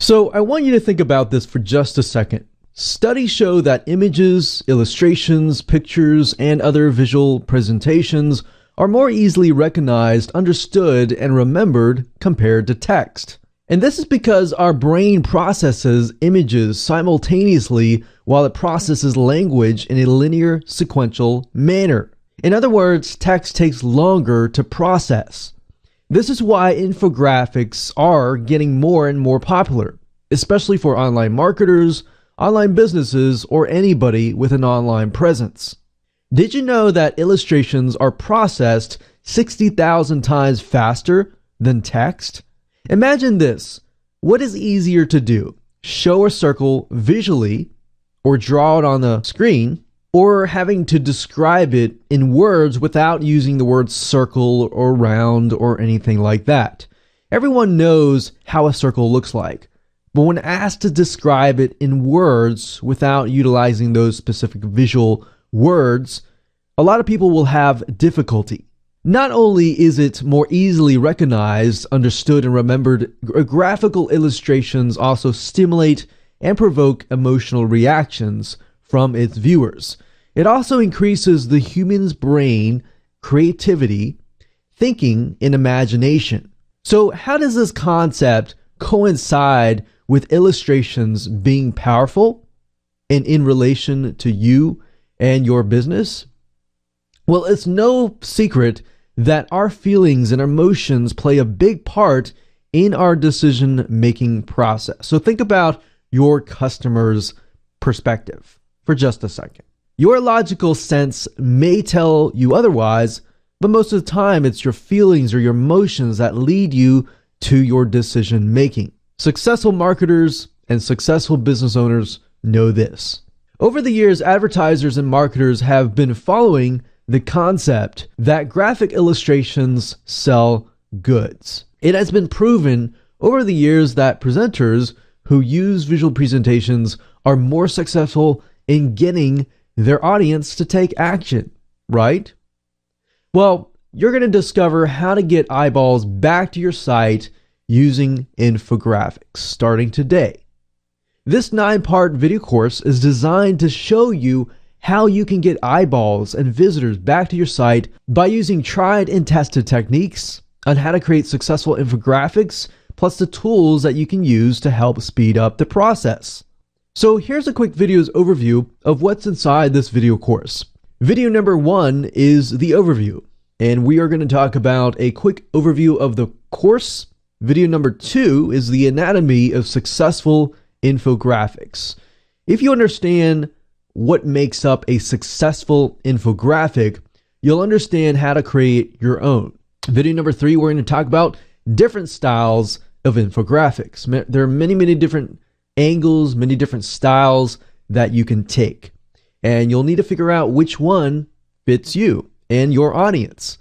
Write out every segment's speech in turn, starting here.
So I want you to think about this for just a second. Studies show that images, illustrations, pictures, and other visual presentations are more easily recognized, understood, and remembered compared to text. And this is because our brain processes images simultaneously while it processes language in a linear, sequential manner. In other words, text takes longer to process. This is why infographics are getting more and more popular, especially for online marketers, online businesses, or anybody with an online presence. Did you know that illustrations are processed 60,000 times faster than text? Imagine this. What is easier to do? Show a circle visually or draw it on the screen, or having to describe it in words without using the words circle or round or anything like that? Everyone knows how a circle looks like, but when asked to describe it in words without utilizing those specific visual words, a lot of people will have difficulty. Not only is it more easily recognized, understood, and remembered, graphical illustrations also stimulate and provoke emotional reactions from its viewers. It also increases the human's brain, creativity, thinking, and imagination. So how does this concept coincide with illustrations being powerful and in relation to you and your business? Well, it's no secret that our feelings and emotions play a big part in our decision-making process. So think about your customer's perspective for just a second. Your logical sense may tell you otherwise, but most of the time it's your feelings or your emotions that lead you to your decision-making. Successful marketers and successful business owners know this. Over the years, advertisers and marketers have been following the concept that graphic illustrations sell goods. It has been proven over the years that presenters who use visual presentations are more successful in getting their audience to take action, right? Well, you're going to discover how to get eyeballs back to your site using infographics starting today. This 9-part video course is designed to show you how you can get eyeballs and visitors back to your site by using tried and tested techniques on how to create successful infographics, plus the tools that you can use to help speed up the process. So here's a quick video's overview of what's inside this video course. Video number 1 is the overview, and we are going to talk about a quick overview of the course. Video number 2 is the anatomy of successful infographics. If you understand what makes up a successful infographic, you'll understand how to create your own. Video number 3, we're going to talk about different styles of infographics. There are many different angles, many different styles that you can take, and you'll need to figure out which one fits you and your audience.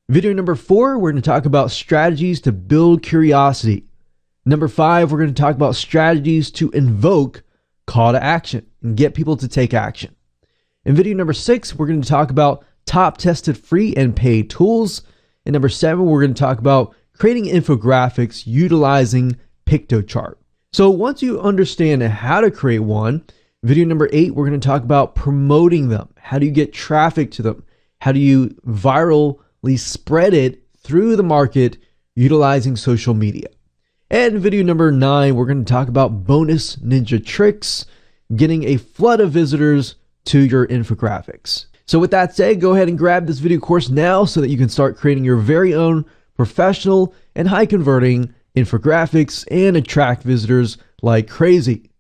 Video number 4, we're going to talk about strategies to build curiosity. Number 5, we're going to talk about strategies to invoke call to action and get people to take action. In video number 6, we're going to talk about top tested free and paid tools. And number 7, we're going to talk about creating infographics utilizing Piktochart. So once you understand how to create one, video number 8, we're going to talk about promoting them. How do you get traffic to them? How do you virally spread it through the market utilizing social media? And in video number 9, we're going to talk about bonus ninja tricks, getting a flood of visitors to your infographics. So with that said, go ahead and grab this video course now so that you can start creating your very own professional and high converting infographics and attract visitors like crazy.